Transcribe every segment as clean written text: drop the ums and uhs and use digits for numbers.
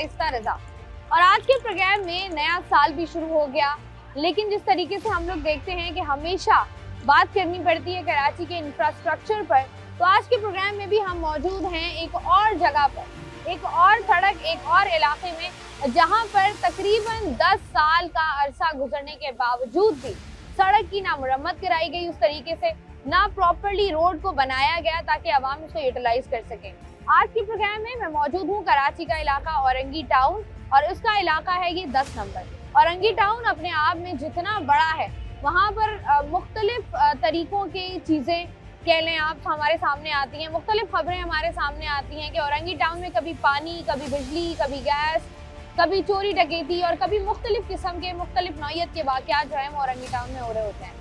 शाइस्ता रजा। और आज के प्रोग्राम में नया साल भी शुरू हो गया, लेकिन जिस तरीके से हम लोग देखते हैं कि हमेशा बात करनी पड़ती है कराची के इंफ्रास्ट्रक्चर पर, तो आज के प्रोग्राम में भी हम मौजूद हैं एक और जगह पर, एक और सड़क, एक और इलाके में, जहां पर तकरीबन 10 साल का अरसा गुजरने के बावजूद भी सड़क की ना मुरम्मत कराई गई उस तरीके से, ना प्रॉपर्ली रोड को बनाया गया ताकि आवाम इसको यूटिलाइज कर सके। आज के प्रोग्राम में मैं मौजूद हूँ कराची का इलाका औरंगी टाउन, और उसका इलाका है ये 10 नंबर। औरंगी टाउन अपने आप में जितना बड़ा है, वहाँ पर मुख्तलिफ तरीकों की चीज़ें कह लें आप हमारे सामने आती हैं, मुख्तलिफ खबरें हमारे सामने आती हैं कि औरंगी टाउन में कभी पानी, कभी बिजली, कभी गैस, कभी चोरी डकैती और कभी मुख्तलिफ किस्म के मुख्तलिफ नौइयत के वाक़यात जो है वो औरंगी टाउन में हो रहे होते हैं।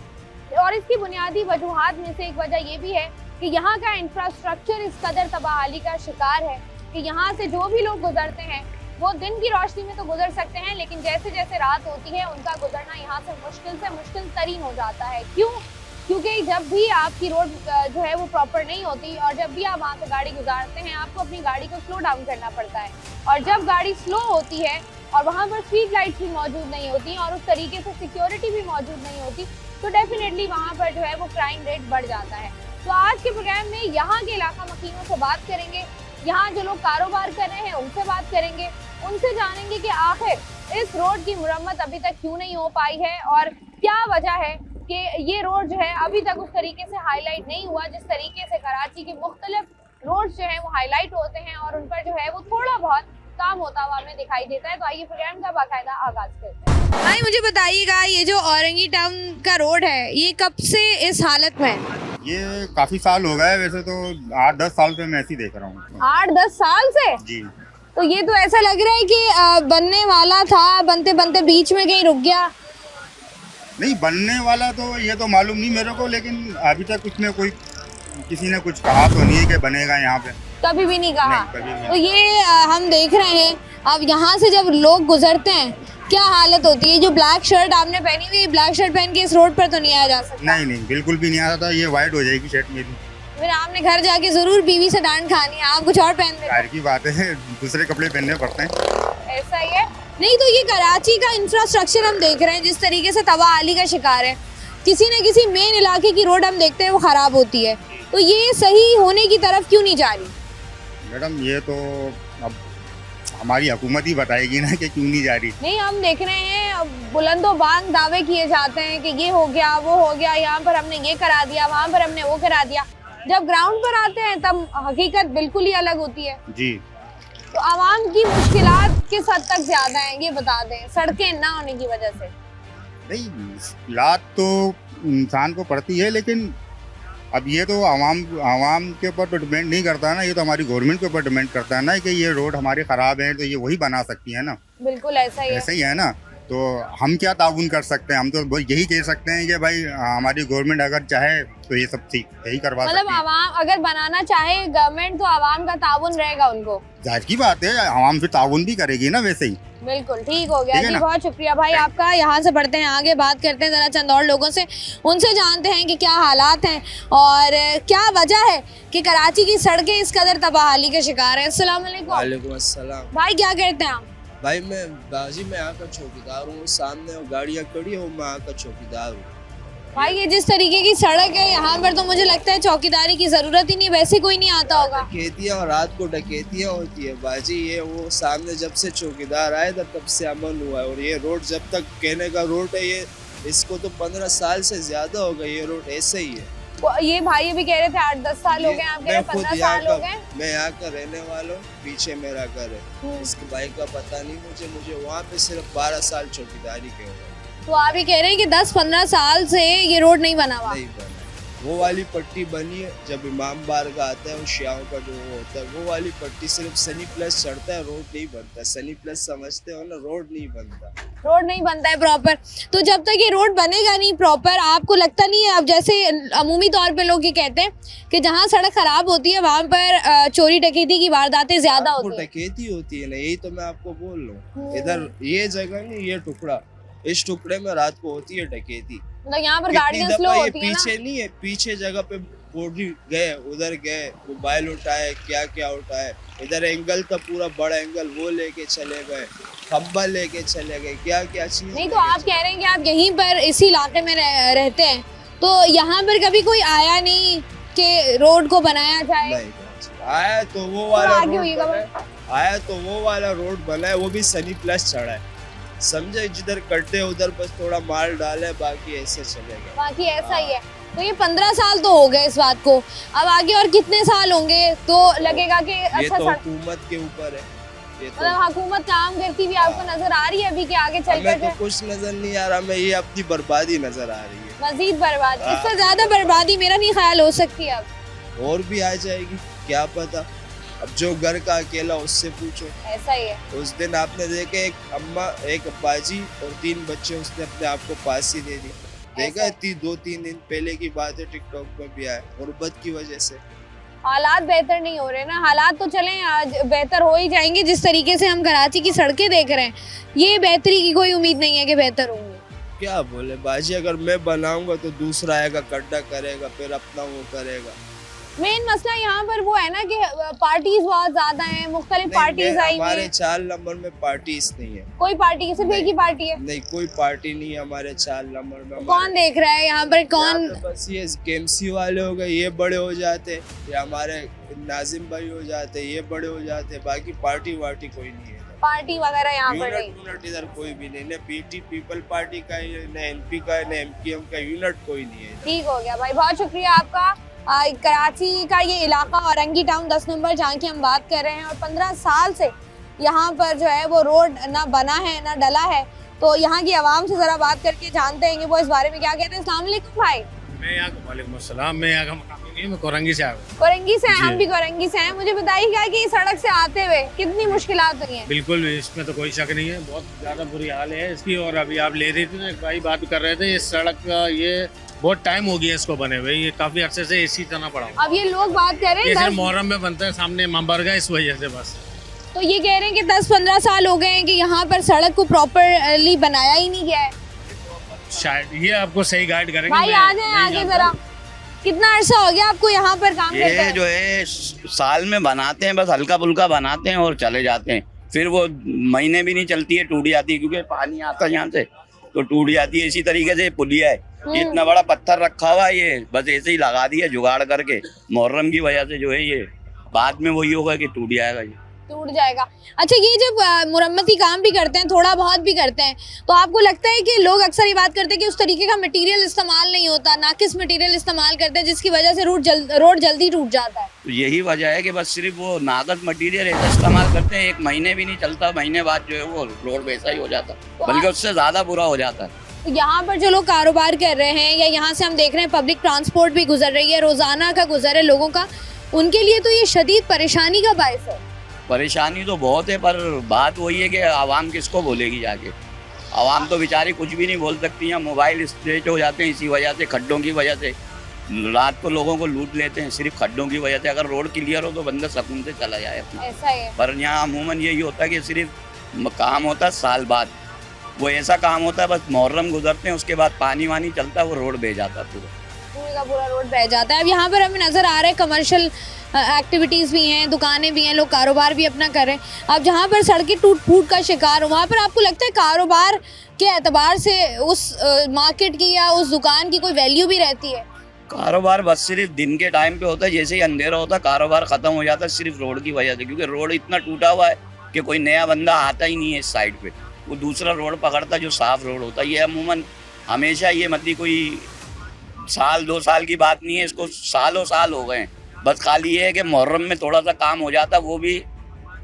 और इसकी बुनियादी वजूहात में से एक वजह ये भी है कि यहाँ का इंफ्रास्ट्रक्चर इस कदर तबाहाली का शिकार है कि यहाँ से जो भी लोग गुजरते हैं वो दिन की रोशनी में तो गुजर सकते हैं, लेकिन जैसे जैसे रात होती है उनका गुजरना यहाँ से मुश्किल तरीन हो जाता है। क्यों? क्योंकि जब भी आपकी रोड जो है वो प्रॉपर नहीं होती और जब भी आप वहाँ से गाड़ी गुजारते हैं, आपको अपनी गाड़ी को स्लो डाउन करना पड़ता है, और जब गाड़ी स्लो होती है और वहाँ पर स्ट्रीट लाइट्स भी मौजूद नहीं होती और उस तरीके से सिक्योरिटी भी मौजूद नहीं होती, तो डेफिनेटली वहाँ पर जो है वो क्राइम रेट बढ़ जाता है। तो आज के प्रोग्राम में यहाँ के इलाका मकीनों से बात करेंगे, यहाँ जो लोग कारोबार कर रहे हैं उनसे बात करेंगे, उनसे जानेंगे कि आखिर इस रोड की मुरम्मत अभी तक क्यों नहीं हो पाई है और क्या वजह है कि ये रोड जो है अभी तक उस तरीके से हाईलाइट नहीं हुआ जिस तरीके से कराची के मुख्तलिफ रोड जो है वो हाईलाइट होते हैं और उन पर जो है वो थोड़ा बहुत काम होता हुआ हमें दिखाई देता है। तो आइए प्रोग्राम का बाकायदा आगाज करते हैं। भाई मुझे बताइएगा, ये जो औरंगी टाउन का रोड है ये कब से इस हालत में है? ये काफी साल हो गए, वैसे तो 8-10 साल से मैं ऐसे ही देख रहा हूँ। 8-10 साल से जी। तो ये तो ऐसा लग रहा है कि बनने वाला था, बनते बनते बीच में कहीं रुक गया। नहीं, बनने वाला तो ये तो मालूम नहीं मेरे को, लेकिन अभी तक उसमें कोई किसी ने कुछ कहा तो नहीं है कि बनेगा यहाँ पे। कभी भी नहीं कहा। नहीं, कभी नहीं। तो ये हम देख रहे हैं, अब यहाँ से जब लोग गुजरते हैं क्या हालत होती है? जो ब्लैक शर्ट आपने पहनी हुई, ब्लैक शर्ट पहन के इस रोड पर तो नहीं आया जा सकता। नहीं, बिल्कुल भी नहीं आता था। ये वाइट हो जाएगी शर्ट मेरी। फिर आपने घर जाके जरूर बीवी से डांट खानी है, आप कुछ और पहन दे। जाहिर की बात है, दूसरे कपड़े पहनने पड़ते हैं। ऐसा ही है। नहीं तो ये कराची का इंफ्रास्ट्रक्चर हम देख रहे हैं जिस तरीके से तबाहाली का शिकार है, किसी न किसी मेन इलाके की रोड हम देखते हैं वो खराब होती है, तो ये सही होने की तरफ क्यों नहीं जा रही? मैडम ये तो अब हमारी हुकूमत ही बताएगी ना कि क्यों नहीं जा रही। नहीं, हम देख रहे हैं बुलंदो बांग दावे किए जाते हैं कि ये हो गया, वो हो गया, यहाँ पर हमने ये करा दिया, वहाँ पर हमने वो करा दिया। जब ग्राउंड पर आते हैं तब हकीकत बिल्कुल ही अलग होती है। जी। तो आवाम की मुश्किलात किस हद तक ज्यादा हैं ये बता दें, सड़कें ना होने की वजह से? नहीं, लात तो इंसान को पड़ती है, लेकिन अब ये तो आवाम के ऊपर तो डिपेंड नहीं करता ना, ये तो हमारी गवर्नमेंट के ऊपर डिपेंड करता है ना कि ये रोड हमारे ख़राब है तो ये वही बना सकती है ना। बिल्कुल ऐसा ही है। ऐसा ही है ना। तो हम क्या ताउन कर सकते हैं? हम तो यही कह सकते हैं कि भाई हमारी गवर्नमेंट अगर चाहे तो ये सब ठीक यही करवा सकती है। मतलब आवाम अगर बनाना चाहे गवर्नमेंट, तो आवाम का ताउन रहेगा उनको। जाहिर की बात है, आवाम फिर ताउन भी करेगी ना वैसे ही। बिल्कुल ठीक हो गया जी, बहुत शुक्रिया भाई आपका। यहाँ से बढ़ते हैं आगे, बात करते हैं जरा चंद और लोगों से, उनसे जानते हैं कि क्या हालात हैं और क्या वजह है कि कराची की सड़कें इस कदर तबाहाली के शिकार है। अस्सलाम वालेकुम। वालेकुम अस्सलाम। भाई क्या करते हैं आप? भाई मैं बाजी में यहाँ का चौकीदार हूँ, सामने वो गाड़ियाँ खड़ी हो, मैं यहाँ का चौकीदार हूँ। भाई ये जिस तरीके की सड़क है यहाँ पर तो मुझे लगता है चौकीदारी की जरूरत ही नहीं, वैसे कोई नहीं आता होगा। डकैतियाँ और रात को डकैतियाँ होती है बाजी। ये वो सामने जब से चौकीदार आए था तब से अमन हुआ है, और ये रोड जब तक कहने का रोड है, ये इसको तो 15 साल से ज्यादा हो गए, ये रोड ऐसे ही है। ये भाई भी कह रहे थे 8-10 साल हो गए, आप कह रहे 15 साल हो गए। मैं यहाँ का रहने वाला हूँ, पीछे मेरा घर है, इसके भाई का पता नहीं मुझे वहाँ पे सिर्फ 12 साल चौकीदारी के हो गए। तो आप ये कह रहे हैं कि 10-15 साल से ये रोड नहीं बना हुआ? नहीं बना। वो वाली पट्टी बनी है जब इमाम बार का आता है, वो शियाओं का जो होता है, वो वाली पट्टी सिर्फ सनी प्लस चढ़ता है, रोड नहीं बनता। सनी प्लस समझते हो ना, रोड नहीं बनता। रोड नहीं बनता है प्रॉपर। तो जब तक ये रोड बनेगा नहीं प्रॉपर, आपको लगता नहीं है, अब जैसे अमूमी तौर पे लोग ये कहते हैं कि जहाँ सड़क खराब होती है वहाँ पर चोरी डकैती की वारदातें ज्यादा होती है? डकैती होती है ना, यही तो मैं आपको बोल रहा हूँ। इधर ये जगह नहीं, ये टुकड़ा, इस टुकड़े में रात को होती है डकैती। मतलब यहाँ पर गाड़ियाँ स्लो होती है ना? पीछे नहीं है, पीछे जगह पे कोठी गए, उधर गए, मोबाइल उठाए, क्या क्या उठाए, इधर एंगल था पूरा बड़ा एंगल, वो लेके चले गए, खंबा लेके चले गए, क्या क्या चीज। नहीं तो आप कह रहे हैं कि आप यहीं पर इसी इलाके में रहते हैं, तो यहाँ पर कभी कोई आया नहीं कि रोड को बनाया जाए? नहीं आया तो वो वाला आगे रोड होइएगा बना है, आया तो वो वाला रोड बना है, वो भी सनी प्लस चढ़ा है, समझे, जिधर कटे उधर बस थोड़ा माल डाले, बाकी ऐसे चले गए। बाकी ऐसा ही है। तो ये 15 साल तो हो गए इस बात को, अब आगे और कितने साल होंगे तो लगेगा कि ये अच्छा तो सड़क, हुकूमत के ऊपर है, ये तो मतलब हुकूमत काम करती हुई आपको नजर आ रही है अभी कि आगे चल हमें कर तो कुछ नजर नहीं आ रहा, हमें ये अपनी बर्बादी नजर आ रही है, मजीद बर्बादी, इससे ज्यादा बर्बादी मेरा नहीं ख्याल हो सकती अब। और भी आ जाएगी क्या पता, अब जो घर का अकेला उससे पूछो। ऐसा ही है। उस दिन आपने देखे एक अम्मा, एक अब्बाजी और 3 बच्चे, उसने अपने आप को फांसी दे दी, देखा है? 2-3 दिन पहले की बात है, टिकटॉक में भी आया, गुर्बत की वजह से। हालात बेहतर नहीं हो रहे ना, हालात तो चलें आज बेहतर हो ही जाएंगे। जिस तरीके से हम कराची की सड़कें देख रहे हैं, ये बेहतरी की कोई उम्मीद नहीं है कि बेहतर होंगी। क्या बोले बाजी, अगर मैं बनाऊंगा तो दूसरा आएगा, गड्ढा करेगा, फिर अपना वो करेगा। मेन मसला यहाँ पर वो है ना कि पार्टीज बहुत ज्यादा हैं, मुख्तलिफ पार्टीज आई हुई हमारे हैं। 4 नंबर में पार्टीज नहीं है, कोई पार्टी, सिर्फ एक ही पार्टी है। नहीं कोई पार्टी नहीं है हमारे 4 नंबर में। कौन देख रहा है यहाँ पर, कौन? यहाँ पे बस ये केएमसी वाले हो गए, ये बड़े हो जाते, या हमारे नाजिम भाई हो जाते, ये बड़े हो जाते, बाकी पार्टी वार्टी कोई नहीं है, पार्टी वगैरह यहाँ पर नहीं। यूनिट इधर कोई भी नहीं, न पीटी पीपल पार्टी का है, न एनपी का है, न एमपीएम का, यूनिट कोई नहीं है। ठीक हो गया भाई, बहुत शुक्रिया आपका। कराची का ये इलाका औरंगी टाउन 10 नंबर जहाँ की हम बात कर रहे हैं, और 15 साल से यहाँ पर जो है वो रोड ना बना है ना डला है। तो यहाँ की आवाम से जरा बात करके जानते हैं कि वो इस बारे में क्या कहते हैं। अस्सलाम वालेकुम भाई। मैं यहाँ का वालेकुम अस्सलाम, मैं यहाँ का मकामी नहीं, मैं कोरंगी से आया हूँ। कोरंगी से हैं, जी। हम भी कोरंगी से हैं। मुझे बताइएगा कि इस सड़क से आते हुए कितनी मुश्किलात हुई हैं? बिल्कुल इसमें तो कोई शक नहीं है, बहुत ज़्यादा बुरी हाल है इसकी। और अभी आप ले रही थी ना, एक भाई बात कर रहे थे, इस सड़क का ये बहुत टाइम हो गया इसको बने हुए, ये काफ़ी अरसे से इसी तरह पड़ा हुआ। अब ये लोग बात कर रहे ये हैं सिर्फ मुहर्रम में बनता है, सामने मंबरगा, इस वजह से बस। तो ये कह रहे हैं कि 10-15 साल हो गए हैं कि यहाँ पर सड़क को प्रॉपरली बनाया ही नहीं गया है। शायद ये आपको सही गाइड करेंगे। भाई मैं आ जाए नहीं आगे जानता। जरा। कितना अरसा हो गया आपको यहाँ पर काम करते ये हैं? जो है साल में बनाते हैं, बस हल्का फुल्का बनाते हैं और चले जाते हैं, फिर वो महीने भी नहीं चलती है, टूट जाती है, क्योंकि पानी आता है यहाँ से तो टूट जाती है। इसी तरीके से पुलिया है, ये इतना बड़ा पत्थर रखा हुआ है, ये बस ऐसे ही लगा दिया जुगाड़ करके, मुहर्रम की वजह से जो है ये बाद में वही होगा कि टूट जाएगा, ये टूट जाएगा। अच्छा, ये जब मुरम्मती काम भी करते हैं, थोड़ा बहुत भी करते हैं, तो आपको लगता है कि लोग अक्सर ये बात करते हैं कि उस तरीके का मटेरियल इस्तेमाल नहीं होता, नाकिस मटेरियल इस्तेमाल करते हैं, जिसकी वजह से रोड जल्दी टूट जाता है? तो यही वजह है कि बस सिर्फ वो नाकस मटीरियल ऐसा इस्तेमाल करते हैं, 1 महीने भी नहीं चलता, महीने बाद जो है वो रोड वैसा ही हो जाता, बल्कि उससे ज़्यादा बुरा हो जाता है। तो यहाँ पर जो लोग कारोबार कर रहे हैं, या यहाँ से हम देख रहे हैं पब्लिक ट्रांसपोर्ट भी गुजर रही है, रोजाना का गुजर है लोगों का, उनके लिए तो ये शदीद परेशानी का बायस है। परेशानी तो बहुत है, पर बात वही है कि आवाम किसको बोलेगी जाके। आवाम तो बेचारी कुछ भी नहीं बोल सकती है, मोबाइल स्ट्रेच हो जाते हैं इसी वजह से, खड्डों की वजह से। रात को लोगों को लूट लेते हैं सिर्फ खड्डों की वजह से। अगर रोड क्लियर हो तो बंदा सुकून से चला जाए अपना। ऐसा है। पर यहाँ अमूमन यही होता है कि सिर्फ काम होता है साल बाद, वो ऐसा काम होता है बस मुहर्रम गुजरते हैं, उसके बाद पानी वानी चलता है, वो रोड बह जाता है पूरा, पूरे का पूरा रोड बह जाता है। अब यहाँ पर हमें नजर आ रहा है कमर्शियल एक्टिविटीज़ भी हैं, दुकानें भी हैं, लोग कारोबार भी अपना कर रहे हैं। अब जहाँ पर सड़कें टूट फूट का शिकार हो, वहाँ पर आपको लगता है कारोबार के एतबार से उस मार्केट की या उस दुकान की कोई वैल्यू भी रहती है? कारोबार बस सिर्फ दिन के टाइम पे होता है, जैसे ही अंधेरा होता है कारोबार खत्म हो जाता है, सिर्फ रोड की वजह से, क्योंकि रोड इतना टूटा हुआ है कि कोई नया बंदा आता ही नहीं है इस साइड पे, वो दूसरा रोड पकड़ता है जो साफ रोड होता है। ये अमूमन हमेशा ये मतलब कोई साल 2 साल की बात नहीं है, इसको सालों साल हो गए हैं। बस खाली ये है कि मुहर्रम में थोड़ा सा काम हो जाता है, वो भी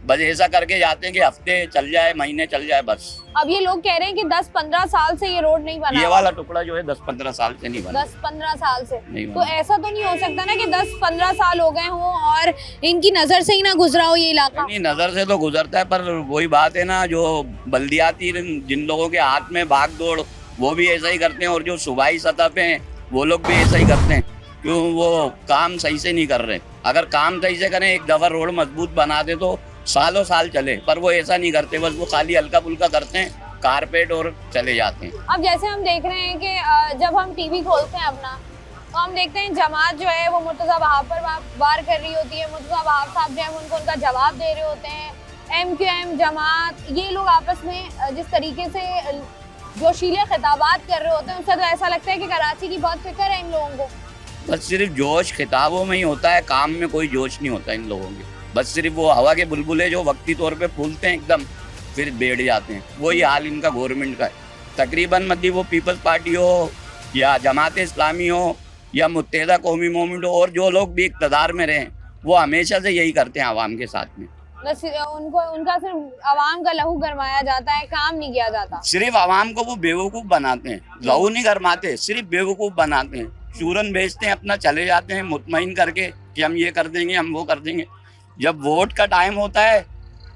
बस ऐसा करके जाते हैं कि हफ्ते चल जाए, महीने चल जाए बस। अब ये लोग कह रहे हैं कि 10-15 साल से ये रोड नहीं बना। ये वाला टुकड़ा जो है 10-15 साल से नहीं बना। 10-15 साल से नहीं तो बना। ऐसा तो नहीं हो सकता ना कि 10-15 साल हो गए हों और इनकी नजर से ही ना गुजरा हो ये इलाका? नहीं, नजर से तो गुजरता है, पर वही बात है ना, जो बल्दियाती जिन लोगों के हाथ में भाग दौड़, वो भी ऐसा ही करते हैं, और जो सूबाई सतह पे हैं वो लोग भी ऐसा ही करते हैं, क्यों वो काम सही से नहीं कर रहे। अगर काम सही से करें, एक दफा रोड मजबूत बना दे तो सालों साल चले, पर वो ऐसा नहीं करते, बस वो खाली हल्का फुल्का करते हैं, कारपेट और चले जाते हैं। अब जैसे हम देख रहे हैं कि जब हम टीवी खोलते हैं अपना, तो हम देखते हैं जमात जो है वो मुर्तज़ा वहाब पर वार कर रही होती है, मुर्तज़ा वहाब साहब जो है उनको उनका जवाब दे रहे होते हैं। MQM जमात ये लोग आपस में जिस तरीके से जोशीले खिताबात कर रहे होते हैं, उससे तो ऐसा लगता है कि कराची की बहुत फिक्र है इन लोगों को। बस सिर्फ जोश खिताबों में ही होता है, काम में कोई जोश नहीं होता इन लोगों के। बस सिर्फ वो हवा के बुलबुले जो वक्ती तौर पे फूलते हैं एकदम, फिर बैठ जाते हैं। वही हाल इनका गवर्नमेंट का है तकरीबन। मतलब वो पीपल्स पार्टी हो या जमात इस्लामी हो या मुत्तहिदा कौमी मूवमेंट हो, और जो लोग भी इक़्तिदार में रहे वो हमेशा से यही करते हैं आवाम के साथ में। बस उनका सिर्फ आवाम का लहू गरमाया जाता है, काम नहीं किया जाता। सिर्फ आवाम को वो बेवकूफ़ बनाते हैं, लहू नहीं गरमाते, सिर्फ बेवकूफ़ बनाते हैं। चूरन बेचते हैं, अपना चले जाते हैं मुतमईन करके कि हम ये कर देंगे, हम वो कर देंगे। जब वोट का टाइम होता है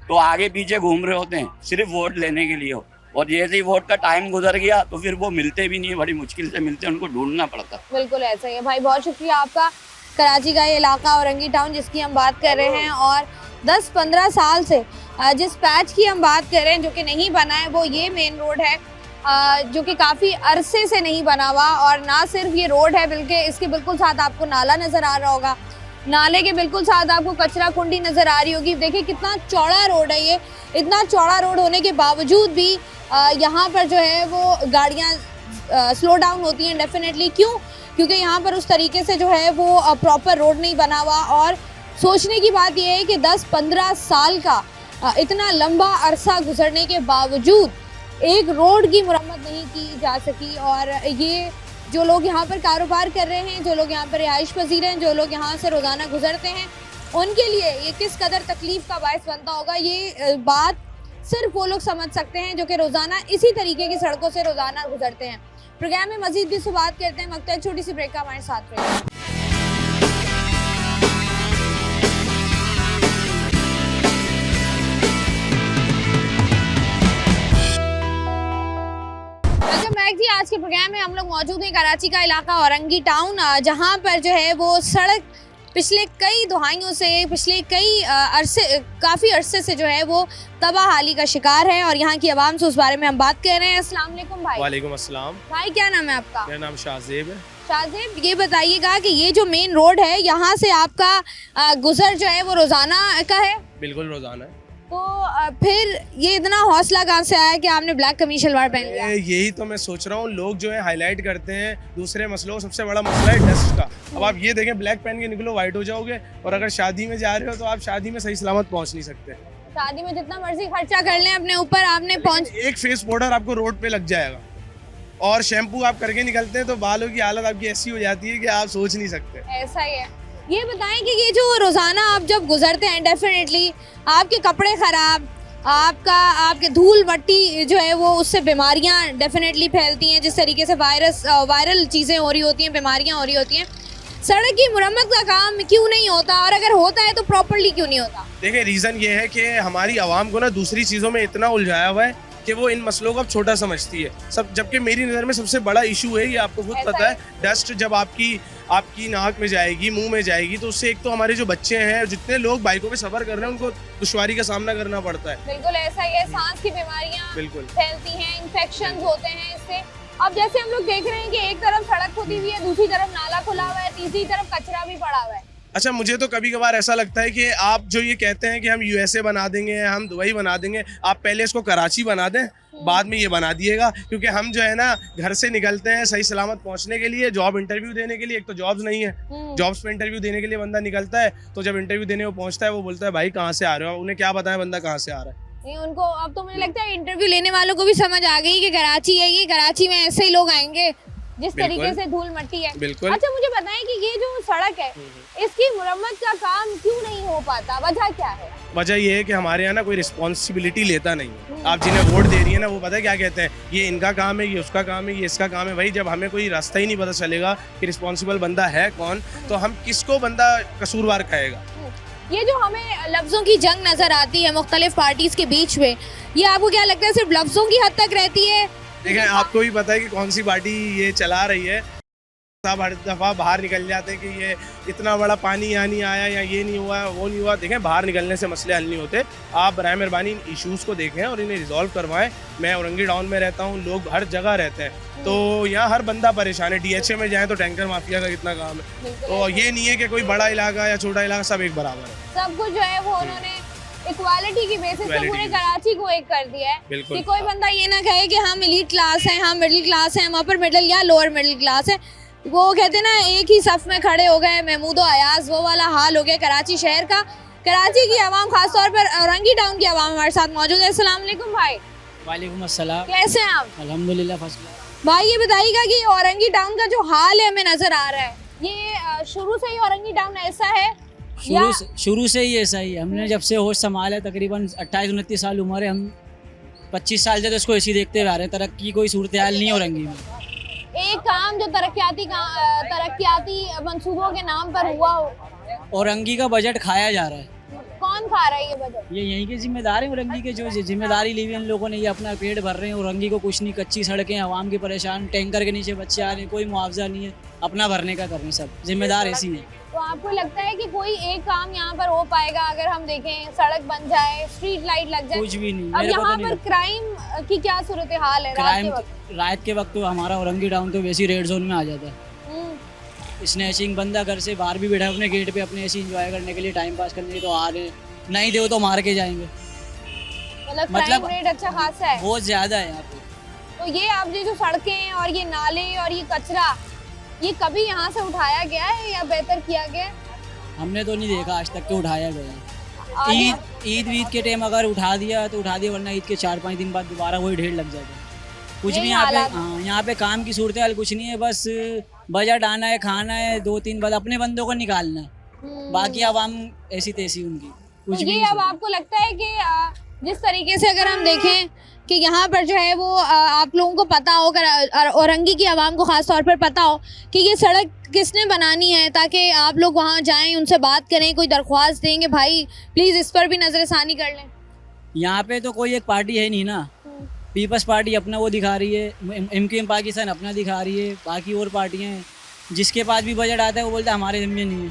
तो आगे पीछे घूम रहे होते हैं सिर्फ वोट लेने के लिए हो, और जैसे ही वोट का टाइम गुजर गया तो फिर वो मिलते भी नहीं, बड़ी मुश्किल से मिलते हैं, उनको ढूंढना पड़ता। बिल्कुल ऐसा ही है भाई, बहुत शुक्रिया आपका। कराची का ये इलाका औरंगी टाउन जिसकी हम बात कर रहे हैं, और 10-15 साल से जिस पैच की हम बात कर रहे हैं जो कि नहीं बना है, वो ये मेन रोड है जो कि काफ़ी अरसे से नहीं बना हुआ। और ना सिर्फ ये रोड है बल्कि इसके बिल्कुल साथ आपको नाला नज़र आ रहा होगा, नाले के बिल्कुल साथ आपको कचरा कुंडी नज़र आ रही होगी। देखिए कितना चौड़ा रोड है ये। इतना चौड़ा रोड होने के बावजूद भी यहाँ पर जो है वो गाड़ियाँ स्लो डाउन होती हैं डेफिनेटली। क्यों? क्योंकि यहाँ पर उस तरीके से जो है वो प्रॉपर रोड नहीं बना हुआ। और सोचने की बात यह है कि 10-15 साल का इतना लंबा अरसा गुजरने के बावजूद एक रोड की मुरम्मत नहीं की जा सकी। और ये जो लोग यहाँ पर कारोबार कर रहे हैं, जो लोग यहाँ पर रिहाइश पजीर हैं, जो लोग यहाँ से रोज़ाना गुजरते हैं, उनके लिए ये किस कदर तकलीफ़ का बायस बनता होगा, ये बात सिर्फ वो लोग समझ सकते हैं जो कि रोज़ाना इसी तरीके की सड़कों से रोज़ाना गुजरते हैं। प्रोग्राम में मज़ीद भी से बात करते हैं, मकता है छोटी सी ब्रेक का, हमारे साथ रहिए। जी आज के प्रोग्राम में हम लोग मौजूद हैं कराची का इलाका औरंगी टाउन, जहां पर जो है वो सड़क पिछले कई दहाइयों से, पिछले कई काफ़ी अरसे से जो है वो तबाहाली का शिकार है। और यहाँ की आवाम से उस बारे में हम बात कर रहे हैं। अस्सलाम वालेकुम भाई। वालेकुम अस्सलाम। भाई क्या नाम है आपका? मेरा नाम शाहजेब है। शाहजेब, ये बताइएगा कि ये जो मेन रोड है यहाँ से आपका गुजर जो है वो रोज़ाना का है? बिल्कुल रोज़ाना है। तो फिर ये इतना हौसला कहाँ से आया कि आपने ब्लैक कमीज शलवार पहन लिया? यही तो मैं सोच रहा हूँ। लोग जो है हाईलाइट करते हैं दूसरे मसलों, सबसे बड़ा मसला है डस्ट का। अब आप ये देखें, ब्लैक पहन के निकलो वाइट हो जाओगे, और अगर शादी में जा रहे हो तो आप शादी में सही सलामत पहुँच नहीं सकते। शादी में जितना मर्जी खर्चा कर लें अपने ऊपर, आपने एक फेस पाउडर आपको रोड पे लग जाएगा, और शैम्पू आप करके निकलते हैं तो बालों की हालत आपकी ऐसी हो जाती है कि आप सोच नहीं सकते। ऐसा ही है। ये बताएं कि ये जो रोज़ाना आप जब गुजरते हैं डेफिनेटली आपके कपड़े ख़राब, आपके धूल मट्टी जो है वो उससे बीमारियां डेफिनेटली फैलती हैं। जिस तरीके से वायरल चीज़ें हो रही होती हैं, बीमारियां हो रही होती हैं, सड़क की मुरम्मत का काम क्यों नहीं होता? और अगर होता है तो प्रॉपर्ली क्यों नहीं होता? देखिए रीज़न ये है कि हमारी आवाम को ना दूसरी चीज़ों में इतना उलझाया हुआ है कि वो इन मसलों को अब छोटा समझती है सब, जबकि मेरी नज़र में सबसे बड़ा इशू है ये, आपको खुद पता है। डस्ट जब आपकी नाक में जाएगी, मुंह में जाएगी, तो उससे एक तो हमारे जो बच्चे हैं, जितने लोग बाइकों पे सफ़र कर रहे हैं, उनको दुश्वारी का सामना करना पड़ता है। बिल्कुल ऐसा ही है। सांस की बीमारियां बिल्कुल फैलती हैं, इन्फेक्शन होते हैं इससे। अब जैसे हम लोग देख रहे हैं कि एक तरफ सड़क खुदी हुई है, दूसरी तरफ नाला खुला हुआ है, तीसरी तरफ कचरा भी पड़ा हुआ है। अच्छा, मुझे तो कभी कभार ऐसा लगता है कि आप जो ये कहते हैं कि हम यूएसए बना देंगे, हम दुबई बना देंगे, आप पहले इसको कराची बना दें, बाद में ये बना दिएगा। क्योंकि हम जो है ना घर से निकलते हैं सही सलामत पहुंचने के लिए, जॉब इंटरव्यू देने के लिए। एक तो जॉब्स नहीं है, जॉब्स पे इंटरव्यू देने के लिए बंदा निकलता है, तो जब इंटरव्यू देने को पहुंचता है वो बोलता है भाई कहाँ से आ रहे हो? उन्हें क्या बताएं बंदा कहाँ से आ रहा है। नहीं, उनको अब तो मुझे लगता है इंटरव्यू लेने वालों को भी समझ आ गई कि कराची है ये, कराची में ऐसे ही लोग आएंगे जिस तरीके से धूल मट्टी है। बिल्कुल। अच्छा मुझे बताएं कि ये जो सड़क है इसकी मुरम्मत का काम क्यों नहीं हो पाता? वजह क्या है? वजह ये है कि हमारे यहाँ ना कोई रिस्पॉन्सिबिलिटी लेता नहीं है। आप जिन्हें वोट दे रही है ना, वो पता है क्या कहते हैं, ये इनका काम है, ये उसका काम है, ये इसका काम है। भाई जब हमें कोई रास्ता ही नहीं पता चलेगा कि रिस्पॉन्सिबल बंदा है कौन, तो हम किसको बंदा कसूरवार कहेगा? ये जो हमें लफ्ज़ों की जंग नज़र आती है मुख्तलिफ पार्टीज़ के बीच में, ये आपको क्या लगता है सिर्फ लफ्ज़ों की हद तक रहती है? देखें, आपको भी पता है कि कौन सी पार्टी ये चला रही है। साहब हर दफ़ा बाहर निकल जाते हैं कि ये इतना बड़ा पानी यहाँ नहीं आया या ये नहीं हुआ वो नहीं हुआ। देखें, बाहर निकलने से मसले हल नहीं होते। आप बराए मेहरबानी इन इश्यूज़ को देखें और इन्हें रिजॉल्व करवाएं। मैं औरंगी टाउन में रहता हूँ, लोग हर जगह रहते हैं, तो यहाँ हर बंदा परेशान है। DHA में जाएँ तो टैंकर माफिया का कितना काम है। तो ये नहीं है कि कोई बड़ा इलाका या छोटा इलाका, सब एक बराबर है। सब कुछ जो है वो उन्होंने इक्वालिटी की बेसिस पे पूरे कराची को एक कर दिया है बिल्कुल। कि कोई बंदा ये ना कहे कि हम एलीट क्लास हैं, हम मिडिल क्लास हैं, हम अपर मिडिल या लोअर मिडिल क्लास है। वो कहते हैं ना, एक ही सफ में खड़े हो गए महमूद और अयाज, वो वाला हाल हो गया कराची शहर का। कराची की आवाम, खासतौर पर औरंगी टाउन की आवाम हमारे साथ मौजूद है। अस्सलाम वालेकुम भाई। वालेकुम अस्सलाम। कैसे हैं आप? अल्हम्दुलिल्लाह फर्स्ट क्लास। भाई ये बताइएगा कि औरंगी टाउन का जो हाल है हमें नजर आ रहा है, ये शुरू से ही औरंगी टाउन ऐसा है या शुरू से ही ऐसा ही है। हमने जब से होश संभाला है, तकरीबन 28-29 साल उम्र है, हम 25 साल से तो इसको ऐसी देखते हुए आ रहे हैं। तरक्की की कोई सूरत हाल नहीं है औरंगी में। एक काम जो तरक्याती मंसूबों के नाम पर हुआ हो, औरंगी का बजट खाया जा रहा है। कौन खा रहा है ये बजट? ये यहीं के जिम्मेदार हैं औरंगी के, जो जिम्मेदारी ली हुई इन लोगों ने। ये अपना पेट भर रहे हैं, औरंगी को कुछ नहीं। कच्ची सड़कें, आवाम के परेशान, टैंकर के नीचे बच्चे आ रहे हैं, कोई मुआवजा नहीं है, अपना भरने का कर रहे हैं। सब जिम्मेदार ऐसी है। तो आपको लगता है कि कोई एक काम यहाँ पर हो पाएगा? अगर हम देखें, सड़क बन जाए, स्ट्रीट लाइट लग जाए, कुछ भी नहीं। अब मेरे को यहाँ तो पर नहीं क्राइम की क्या सूरत हाल है रात के वक्त तो हमारा औरंगी टाउन तो वैसे ही रेड जोन में आ जाता है। स्नैचिंग बंदा घर से बाहर भी बैठा है अपने गेट पे, अपने ऐसे इंजॉय करने के लिए, टाइम पास करने के लिए तो आ रहे हैं। नहीं दो तो मार के जाएंगे। मतलब रेट अच्छा खासा है, बहुत ज्यादा है यहाँ पे। तो ये आप जो सड़कें और ये नाले और ये कचरा, ये कभी यहाँ से उठाया गया है या बेहतर किया गया है? हमने तो नहीं देखा आज तक के उठाया गया। ईद वीद के टाइम अगर उठा दिया तो उठा दिया, वरना ईद के 4-5 दिन बाद दोबारा वही ढेर लग जाता है। कुछ भी यहाँ पे, हाँ, यहाँ पे काम की सूरत हाल कुछ नहीं है। बस बजट आना है, खाना है, 2-3 बाद अपने बंदों को निकालना है, बाकी आवाम ऐसी तैसी उनकी कुछ तो भी। ये अब आपको लगता है कि जिस तरीके से अगर हम देखें कि यहाँ पर जो है वो आप लोगों को पता हो, औरंगी की आवाम को खास तौर पर पता हो कि ये सड़क किसने बनानी है, ताकि आप लोग वहाँ जाएं, उनसे बात करें, कोई दरख्वास्त देंगे भाई प्लीज़ इस पर भी नज़रसानी कर लें। यहाँ पे तो कोई एक पार्टी है नहीं ना। पीपल्स पार्टी अपना वो दिखा रही है, MKM पाकिस्तान अपना दिखा रही है, बाकी और पार्टियाँ हैं जिसके पास भी बजट आता है वो बोलता है हमारे ज़िम्मे नहीं है।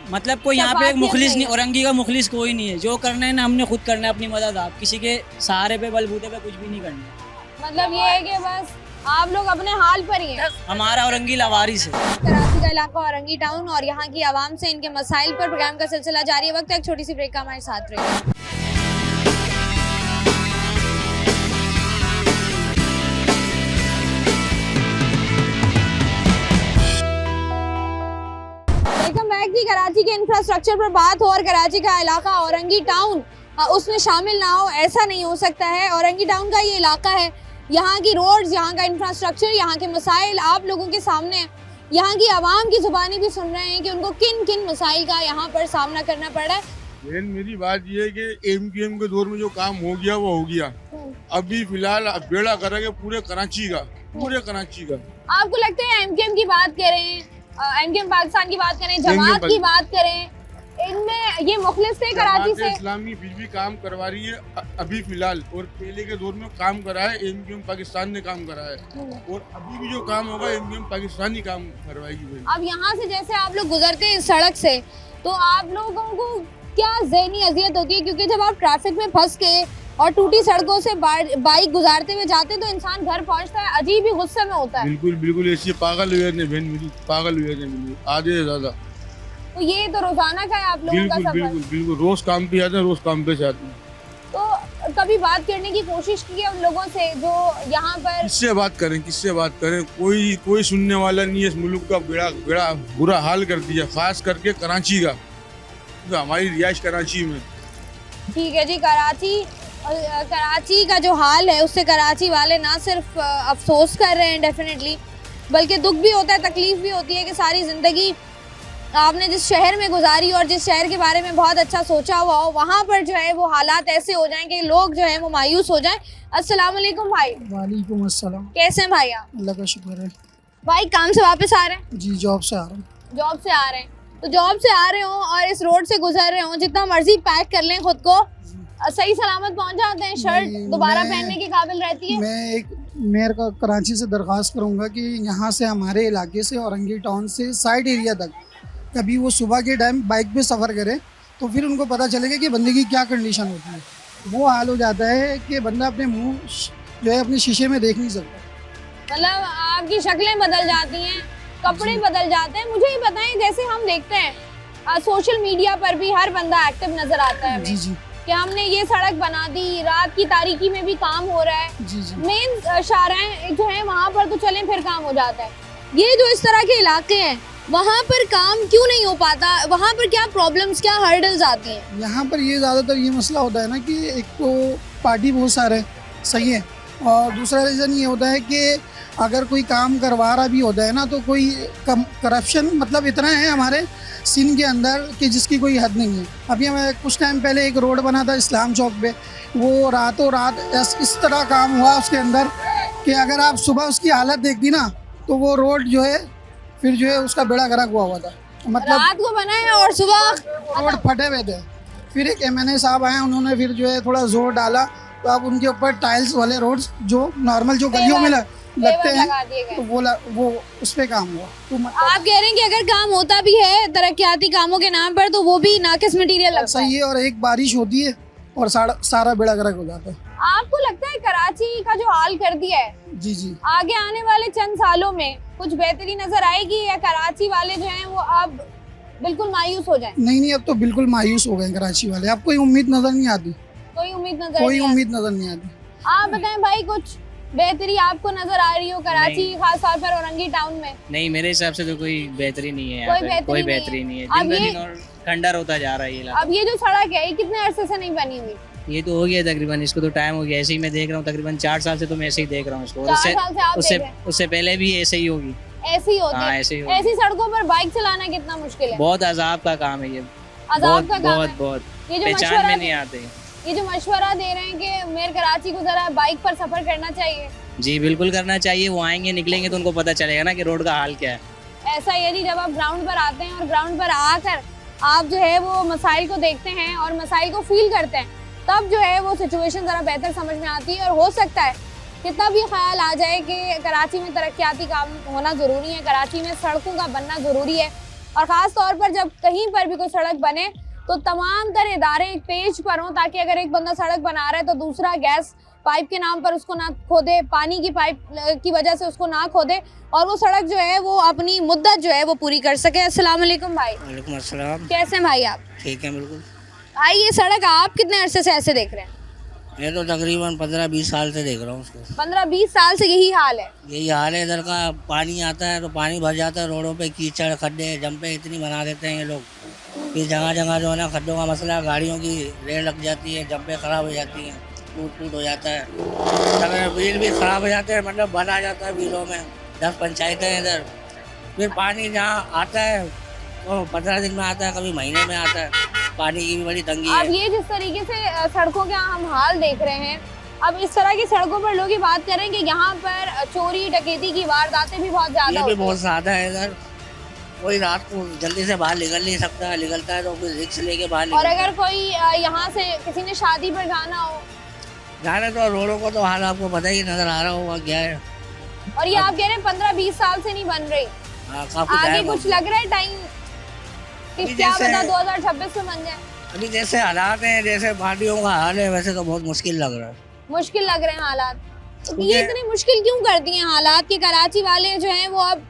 मतलब कोई यहाँ पे एक मुखलिस नहीं, औरंगी का मुखलिस कोई नहीं है। जो करना है ना हमने खुद करना है, अपनी मदद। आप किसी के सहारे पे, बलबूते पे कुछ भी नहीं करना। मतलब ये है कि बस आप लोग अपने हाल पर ही हैं। हमारा औरंगी लावारिस है। कराची का इलाका औरंगी टाउन और यहाँ की आवाम से इनके मसाइल पर प्रोग्राम का सिलसिला जारी है। वक्त एक छोटी सी ब्रेक का, हमारे साथ रहिए। की कराची के इंफ्रास्ट्रक्चर पर बात हो और कराची का इलाका औरंगी टाउन उसमें शामिल ना हो, ऐसा नहीं हो सकता है। औरंगी टाउन का ये इलाका है, यहाँ की रोड्स, यहाँ का इंफ्रास्ट्रक्चर, यहाँ के मसाइल आप लोगों के सामने हैं। यहाँ की आवाम की जुबानी भी सुन रहे हैं कि उनको किन किन मसाइल का यहाँ पर सामना करना पड़ रहा है। मेरी बात ये है कि MKM के दौर में जो काम हो गया वो हो गया। अभी फिलहाल बेड़ा करेंगे पूरे कराची का। आपको लगता है MKM की बात करें, MKM पाकिस्तान की बात करें, जमात की बात करें, इनमें ये मुखलिस थे कराची से? इस्लामी फिर भी काम करवा रही है अभी फिलहाल, और पहले के दौर में काम करा है MKM पाकिस्तान ने काम करा है, और अभी भी जो काम होगा MKM पाकिस्तान ही काम करवाएगी। अब यहाँ से जैसे आप लोग गुजरते हैं सड़क से, तो आप लोगों को क्या ज़हनी अजियत होती है? क्योंकि जब आप ट्रैफिक में फंस के और टूटी सड़कों से बाइक गुजारते हुए जाते हैं तो इंसान घर पहुंचता है अजीब ही गुस्से में होता है। बिल्कुल ऐसी पागल हुए ने बहन मेरी, पागल हुए ने मिली आधे से ज्यादा। तो ये तो रोजाना का है आप लोगों का सफर? बिल्कुल रोज काम पे आते हैं, रोज काम पे जाते हैं। तो कभी बात करने की कोशिश की है उन लोगों से जो यहाँ पर? किससे बात करें? कोई सुनने वाला नहीं है। इस मुल्क का बेड़ा बुरा हाल कर दिया, खास करके कराची का, तो हमारी रिहाइश कराची में। ठीक है जी, कराची का जो हाल है उससे कराची वाले ना सिर्फ अफसोस कर रहे हैं डेफिनेटली, बल्कि दुख भी होता है, तकलीफ भी होती है कि सारी ज़िंदगी आपने जिस शहर में गुजारी और जिस शहर के बारे में बहुत अच्छा सोचा हुआ हो, वहाँ पर जो है वो हालात ऐसे हो जाएं कि लोग जो है वो मायूस हो जाएं। अस्सलाम वालेकुम भाई। वालेकुम अस्सलाम। कैसे हैं भाई आप? अल्लाह का शुक्र है। भाई काम से वापस आ रहे हैं? जी जॉब से आ रहा हूँ। जॉब से आ रहे हैं, तो जॉब से आ रहे हो और इस रोड से गुजर रहे हो, जितना मर्जी पैक कर लें खुद को, सही सलामत पहुंच जाते हैं? शर्ट दोबारा पहनने के काबिल रहती है? मैं एक मेयर का कराची से दरख्वास्त करूँगा कि यहाँ से हमारे इलाके से औरंगी टाउन से साइड एरिया तक कभी वो सुबह के टाइम बाइक पे सफ़र करें तो फिर उनको पता चलेगा कि बंदे की क्या कंडीशन होती है। वो हाल हो जाता है कि बंदा अपने मुंह जो है अपने शीशे में देख नहीं सकता। मतलब आपकी शक्लें बदल जाती हैं, कपड़े बदल जाते हैं। मुझे ये बताएं, जैसे हम देखते हैं सोशल मीडिया पर भी हर बंदा एक्टिव नजर आता है जी जी कि हमने ये सड़क बना दी, रात की तारीकी में भी काम हो रहा है। जी जी मेन शाहराह जो है वहाँ पर तो चलें फिर काम हो जाता है। ये जो इस तरह के इलाके हैं वहाँ पर काम क्यों नहीं हो पाता? वहाँ पर क्या प्रॉब्लम्स, क्या हर्डल्स आती हैं? यहाँ पर ये ज़्यादातर ये मसला होता है ना कि एक तो पार्टी बहुत सारे सही है, और दूसरा रीज़न ये होता है कि अगर कोई काम करवा रहा भी होता है ना तो कोई करप्शन मतलब इतना है हमारे सीन के अंदर कि जिसकी कोई हद नहीं है। अभी हमें कुछ टाइम पहले एक रोड बना था इस्लाम चौक पे, वो रातों रात इस तरह काम हुआ उसके अंदर कि अगर आप सुबह उसकी हालत देखती ना तो वो रोड जो है फिर जो है उसका बेड़ा गर्क हुआ था। मतलब रात को बना है और सुबह रोड फटे हुए थे। फिर एक MNA साहब आए, उन्होंने फिर जो है थोड़ा जोर डाला तो अब उनके ऊपर टाइल्स वाले रोड्स जो नॉर्मल जो गलियों में लगते हैं लगा दिए गए। तो वो उस पे काम हुआ। तो मतलब आप कह रहे हैं कि अगर काम होता भी है तरक्याती कामों के नाम पर तो वो भी नाकिस मटीरियल लगता सही है। है, और एक बारिश होती है और सारा बेड़ा गर्क हो जाता है। आपको लगता है कराची का जो हाल कर दिया है, जी जी आगे आने वाले चंद सालों में कुछ बेहतरी नजर आएगी या कराची वाले जो हैं वो अब बिल्कुल मायूस हो जाएं? नहीं, अब तो बिल्कुल मायूस हो गए कराची वाले। अब कोई उम्मीद नजर नहीं आती, कोई उम्मीद नजर कोई नहीं आती। उम्मीद नजर नहीं आती। आप बताएं भाई, कुछ बेहतरी आपको नजर आ रही हो कराची, खास तौर पर औरंगी टाउन में? नहीं, मेरे हिसाब से तो कोई बेहतरी नहीं है। कोई बेहतरी कोई नहीं है। बेहतरी नहीं है। अब दिन ब ये- दिन और खंडर होता जा रहा है ये इलाका। अब ये जो सड़क है ये कितने अरसे से नहीं बनी हुई? ये तो हो गया तकरीबन, इसको तो टाइम हो गया। ऐसे ही मैं देख रहा हूँ, तकरीबन 4 साल से तो मैं ऐसे ही देख रहा हूँ इसको। और 4 साल से आप उससे देख रहे हैं? उससे पहले भी ऐसे ही होगी। ऐसी होती हाँ, है। ऐसे ही होगी। ऐसी सड़कों पर बाइक चलाना कितना मुश्किल है? बहुत अजाब का काम है ये। अजाब बहुत का काम बहुत है। बहुत ये जो पहचान मशवरा में नहीं आते। ये जो मशवरा दे रहे हैं कि मेयर कराची को जरा बाइक पर सफर करना चाहिए, जी बिल्कुल करना चाहिए। वो आएंगे निकलेंगे तो उनको पता चलेगा ना कि रोड का हाल क्या है। ऐसा ही है जी। जब आप ग्राउंड पर आते हैं और ग्राउंड पर आकर आप जो है वो मसाइल को देखते हैं और मसाइल को फील करते हैं, तब जो है वो सिचुएशन ज़रा बेहतर समझ में आती है। और हो सकता है कितना भी ख्याल आ जाए कि कराची में तरक्याती काम होना ज़रूरी है, कराची में सड़कों का बनना ज़रूरी है, और ख़ास तौर पर जब कहीं पर भी कोई सड़क बने तो तमाम तर इदारे एक पेज पर हों, ताकि अगर एक बंदा सड़क बना रहा है तो दूसरा गैस पाइप के नाम पर उसको ना खोदे, पानी की पाइप की वजह से उसको ना खोदे, और वो सड़क जो है वो अपनी मुद्दत जो है वो पूरी कर सके। अस्सलाम वालेकुम भाई। वालेकुम अस्सलाम। कैसे हैं भाई आप? ठीक है बिल्कुल। भाई ये सड़क आप कितने अरसे से ऐसे देख रहे हैं? मैं तो तकरीबन 15-20 साल से देख रहा हूँ उसको। 15-20 साल से यही हाल है? यही हाल है इधर का। पानी आता है तो पानी भर जाता है रोडों पे, कीचड़ खड्डे जंपे इतनी बना देते हैं ये लोग। फिर जगह जगह जो है ना खड्डों का मसला, गाड़ियों की रेल लग जाती है, जंपे खराब हो जाती हैं, टूट हो जाता है, अगर व्हील भी खराब हो जाते हैं, मतलब बन आ जाता है व्हीलों में। 10 पंचायतें हैं इधर। फिर पानी जहाँ आता है वो 15 दिन में आता है, कभी महीने में आता है। पानी की भी बड़ी तंगी अब है। ये जिस तरीके से सड़कों के हम हाल देख रहे हैं, अब इस तरह की सड़कों पर लोग ये बात करें कि यहाँ पर चोरी डकैती की वारदातें भी बहुत ज्यादा ये भी होती बहुत हैं। ज़्यादा है इधर। कोई रात को जल्दी से बाहर निकल नहीं सकता, निकलता है तो फिर रिक्स लेके बाहर और निकलता है। अगर कोई यहाँ से किसी ने शादी पर जाना हो, जाने तो रोडों को तो हाल आपको पता ही नजर आ रहा होगा क्या है। और ये आप कह रहे हैं 15-20 साल से नहीं बन रही, हाँ, काफी आगे टाइम हो कुछ गया। लग रहा है टाइम कि अभी क्या जैसे- पता 2026 में बन जाए? अभी जैसे हालात हैं, जैसे पार्टियों का हाल है, वैसे तो बहुत मुश्किल लग रहा है। मुश्किल लग रहे हैं हालात। तो क्योंकि- ये इतनी मुश्किल क्यों कर दिए हालात कि कराची वाले जो हैं वो अब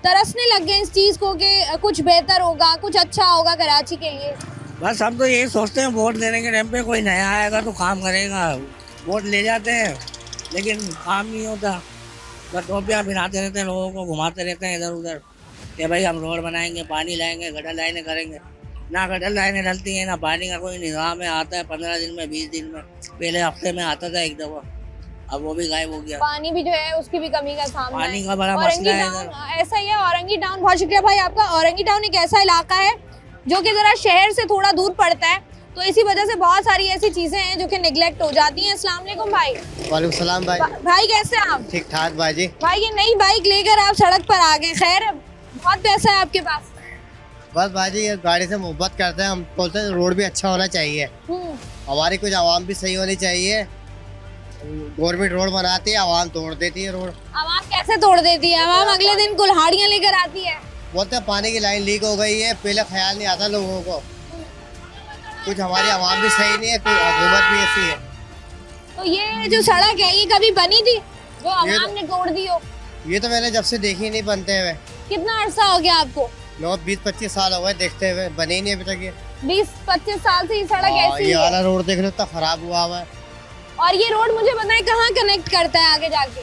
तरसने लग गए इस चीज़ को कि कुछ बेहतर होगा, कुछ अच्छा होगा कराची के लिए? बस हम तो यही सोचते हैं वोट देने के टाइम पे कोई नया आएगा तो काम करेगा। वोट ले जाते हैं लेकिन काम नहीं होता। बस टोपियाँ पिनाते रहते हैं, लोगों को घुमाते रहते हैं इधर उधर कि भाई हम रोड बनाएंगे, पानी लाएंगे, गटर लाइनें करेंगे। ना गटर लाइनें डलती हैं, ना पानी का कोई निज़ाम है। आता है 15 दिन में, 20 दिन में। पहले हफ्ते में आता था एक दफ़ा, अब वो भी गायब हो गया। पानी भी जो है उसकी भी कमी का सामना पानी है। का बड़ा औरंगी मसला है टाउन इधर। ऐसा ही है। औरंगी टाउन, बहुत शुक्रिया भाई आपका। औरंगी टाउन एक ऐसा इलाका है जो कि ज़रा शहर से थोड़ा दूर पड़ता है, तो इसी वजह से बहुत सारी ऐसी चीज़ें हैं जो कि निगलेक्ट हो जाती हैं। अस्सलाम वालेकुम भाई। वालेकुम सलाम भाई। भाई कैसे हैं आप? ठीक ठाक भाई। भाई ये नई बाइक लेकर आप सड़क पर आ गए, खैर बहुत पैसा है आपके पास। बस भाजी ये गाड़ी से मोहब्बत करते हैं, हम बोलते हैं रोड भी अच्छा होना चाहिए, हमारी कुछ आवाम भी सही होनी चाहिए, गवर्नमेंट रोड बनाती है, आवाम तोड़ देती है रोड। आवाम कैसे तोड़ देती है? आवाम अगले दिन कुल्हाड़ियां लेकर आती है। बोलते हैं पानी की लाइन लीक हो गई है, पहले ख्याल नहीं आता लोगों को। कुछ हमारी आवाम भी सही नहीं है, कुछ हुकूमत भी ऐसी है। तो ये जो सड़क है ये कभी बनी थी जो आवाम ने तोड़ दी हो? ये तो मैंने जब से देखी नहीं बनते हुए। कितना अरसा हो गया आपको? लोग 20-25 साल हो गए देखते हुए, बने ही नहीं अभी तक ये। 20-25 साल से ये सड़क ऐसी ये है। वाला रोड देख लो, इतना खराब हुआ हुआ है। और ये रोड मुझे बताएं कहाँ कनेक्ट करता है आगे जाके?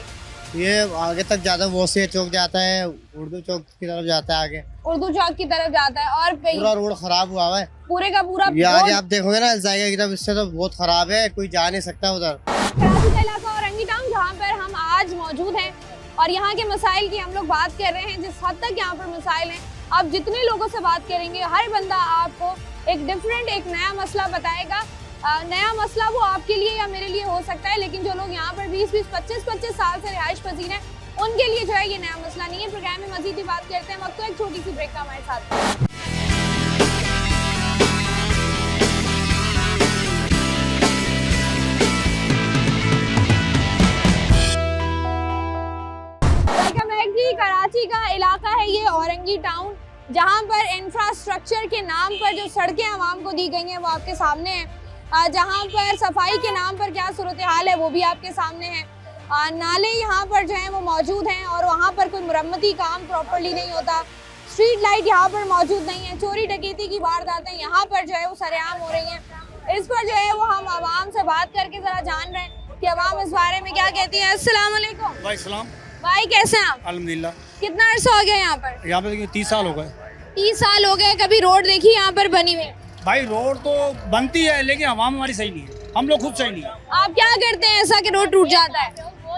ये आगे तक ज्यादा वोसिया चौक जाता है, उर्दू चौक की तरफ जाता है, आगे उर्दू चौक की तरफ जाता है। और पूरा रोड खराब हुआ हुआ है, पूरे का पूरा ये आगे रोड- आप देखोगे ना जाएगा की तरफ, इससे तो बहुत खराब है, कोई जा नहीं सकता उधर। कराची का इलाका औरंगी टाउन जहाँ पर हम आज मौजूद हैं और यहाँ के मसाइल की हम लोग बात कर रहे हैं। जिस हद तक यहाँ पर मसाइल हैं, आप जितने लोगों से बात करेंगे हर बंदा आपको एक डिफरेंट एक नया मसला बताएगा। नया मसला वो आपके लिए या मेरे लिए हो सकता है, लेकिन जो लोग यहाँ पर 20-20, 25-25 साल से रिहाइश पजीर हैं उनके लिए जो है ये नया मसला नहीं है। प्रोग्राम में मजीद ही बात करते हैं, वक्त तो एक छोटी सी ब्रेक का हमारे साथ। कराची का इलाका है ये औरंगी टाउन, जहां पर इंफ्रास्ट्रक्चर के नाम पर जो सड़कें आवाम को दी गई हैं वो आपके सामने है। जहां पर सफाई के नाम पर क्या सूरत हाल है वो भी आपके सामने है। नाले यहाँ पर जो हैं वो मौजूद हैं और वहाँ पर कोई मुरम्मती काम प्रॉपर्ली नहीं होता। स्ट्रीट लाइट यहाँ पर मौजूद नहीं है। चोरी डकैती की वारदातें यहाँ पर जो है वो सरेआम हो रही हैं। इस पर जो है वो हम आवाम से बात करके ज़रा जान रहे हैं कि आवाम इस बारे में क्या कहती है। अस्सलाम वालेकुम। वालेकुम भाई कैसे हैं आप? अल्हम्दुलिल्लाह। कितना अर्सा हो गया यहाँ पर? यहाँ पे 30 साल हो गए। 30 साल हो गए। कभी रोड देखी यहाँ पर बनी हुई? भाई रोड तो बनती है लेकिन आवाम हमारी सही नहीं है, हम लोग खुद सही नहीं है। आप क्या करते हैं ऐसा कि रोड टूट जाता है?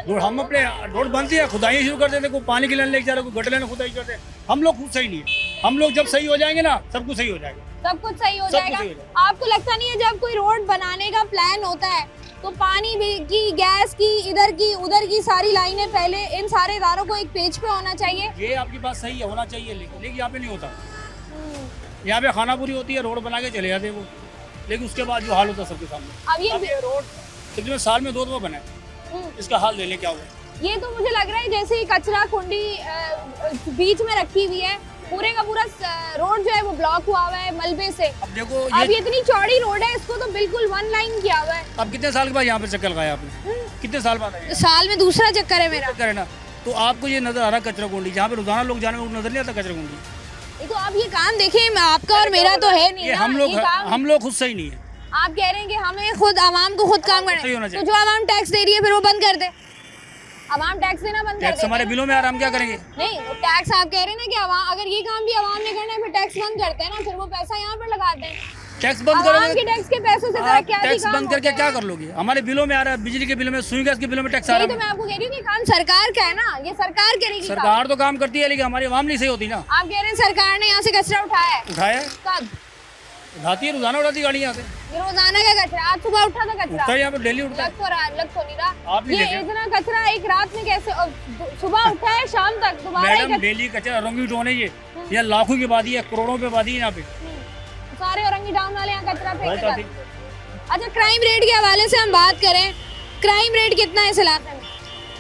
रोड हम अपने रोड बनती है, खुदाई शुरू कर देते, कोई पानी की लाइन लेके जा रहा है, कोई गटर लाइन खुदाई करते हैं। हम लोग खुद सही नहीं है। हम लोग जब सही हो जाएंगे ना सब कुछ सही हो जाएगा। सब कुछ सही हो सब कुछ जाएगा। सही हो जाएगा। आपको लगता नहीं है जब कोई रोड बनाने का प्लान होता है तो पानी की, गैस की, इधर की उधर की सारी लाइनें पहले इन सारे इदारों को एक पेज पे होना चाहिए? ये आपकी बात सही है, होना चाहिए, लेकिन यहाँ पे नहीं होता। यहाँ पे खाना पूरी होती है, रोड बना के चले जाते हैं वो, लेकिन उसके बाद जो हाल होता है सबके सामने। अब ये रोड तकरीबन साल में 2 दफा बना है, इसका हाल ले ले क्या हुआ। ये तो मुझे लग रहा है जैसे ही कचरा कुंडी बीच में रखी हुई है, पूरे का पूरा रोड जो है वो ब्लॉक हुआ हुआ है मलबे से। अब देखो अब ये इतनी चौड़ी रोड है, इसको तो बिल्कुल वन लाइन किया हुआ है। अब कितने साल के बाद यहाँ पे चक्कर लगाया आपने? कितने साल बाद आए? साल में दूसरा चक्कर है मेरा। चक्कर है ना, तो आपको ये नजर आ रहा कचरा कुंडी, जहाँ पे रोजाना लोग जाने में नजर नहीं आता कचरा कुंडी। ये तो अब ये काम देखें, आपका और मेरा तो है नहीं ये ना, हम लोग खुद सही नहीं है। आप कह रहे हैं कि हमें खुद आवाम को खुद काम करना सही होना है, तो चाहिए। जो आवाम टैक्स दे रही है फिर वो बंद कर दे। आवाम टैक्स देना बंद कर टैक्स दे। हमारे बिलों में आ रहा, हम क्या करेंगे? नहीं, तो टैक्स आप कह रहे हैं ना कि आवाम, अगर ये काम भी आवाम ने करना है फिर टैक्स बंद करते हैं ना, फिर वो पैसा यहाँ पर लगाते हैं। टैक्स बंद आवाम करोगे, के टैक्स के पैसों से आप क्या टैक्स बंद करके क्या कर लोगे? हमारे बिलों में आ रहा है, बिजली के बिलों में, सुई गैस के बिलों में टैक्स आ यही तो रहा मैं है। आपको कह रही हूँ कि काम सरकार का है ना, ये सरकार करेगी। सरकार तो काम करती है लेकिन हमारी आवाम नहीं सही होती ना। आप कह रहे हैं सरकार ने यहाँ से कचरा उठाया है? उठाया कब? उठाती है, रोजाना उठाती गाड़ी यहाँ से। ये रोजाना का कचरा? आज सुबह उठा था कचरा? उठता है यहाँ पे, डेली उठता है। लग तो नहीं रहा। आप नहीं ये देखे? इतना कचरा एक रात में कैसे? सुबह उठा है शाम तक दोबारा ही मैडम डेली कचरा औरंगी टाउन है ये लाखों की आबादी है, करोड़ों की आबादी है यहाँ पे। सारे औरंगी टाउन वाले यहाँ कचरा बहुत फेंकते आती। हैं। अच्छा, क्राइम रेट के हवाले से हम बात करें, क्राइम रेट कितना है इस इलाके में?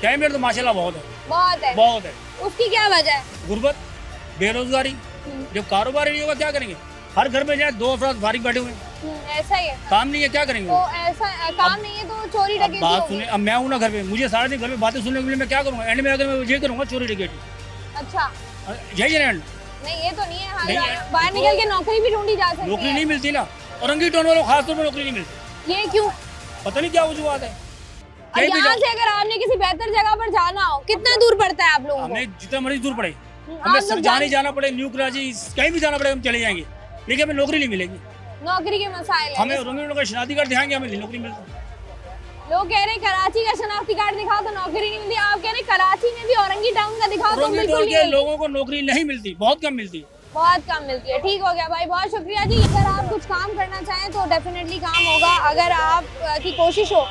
क्राइम रेट तो माशाल्लाह बहुत है, बहुत है। बहुत है। उसकी क्या वजह है? गुर्बत, बेरोजगारी, जब कारोबार नहीं होगा क्या करेंगे? हर घर में जाए 2 अफराद फारिग बैठे हुए हैं, ऐसा ही है। काम नहीं है, क्या करेंगे? तो ऐसा काम नहीं है तो चोरी अब डकैती बात होगी। सुने, अब मैं हूँ ना घर में, मुझे सारा दिन घर में बातें सुनने के लिए मैं क्या करूँगा? एंड में अगर मैं ये करूँगा चोरी डकैती, अच्छा यही है एंड। नहीं, ये तो नहीं है। नहीं है। बाहर निकल के नौकरी भी ढूंढी जा सकती नौकरी है। नहीं मिलती ना, औरंगी टाउन वालों को खासतौर पर नौकरी नहीं मिलती। ये क्यों? पता नहीं क्या वजूहत है। और कहीं भी यहाँ जाओ, से अगर आपने किसी बेहतर जगह पर जाना हो, कितना दूर पड़ता है आप लोगों को? हमें जितना मर्जी दूर पड़े, आप हमें लोग सरजानी नहीं जाना पड़े, न्यू कराची, कहीं भी जाना पड़े हम चले जाएंगे, लेकिन हमें नौकरी नहीं मिलेगी। नौकरी के मसाइल हैं। हमें औरंगी टाउन का शनाख्ती कार्ड दिखाएंगे, हमें नौकरी मिलती। लोग कह रहे हैं कराची का शनाख्ती कार्ड दिखाओ तो नौकरी नहीं मिलती। आप कह रहे हैं कराची में भी औरंगी टाउन का दिखाओ तो औरंगी बिल्कुल टाउन नहीं के मिलती। लोगों को नौकरी नहीं मिलती, बहुत कम मिलती है। बहुत कम मिलती है। ठीक हो गया भाई, बहुत शुक्रिया जी। अगर आप कुछ काम करना चाहें तो डेफिनेटली काम होगा। अगर आप की कोशिश हो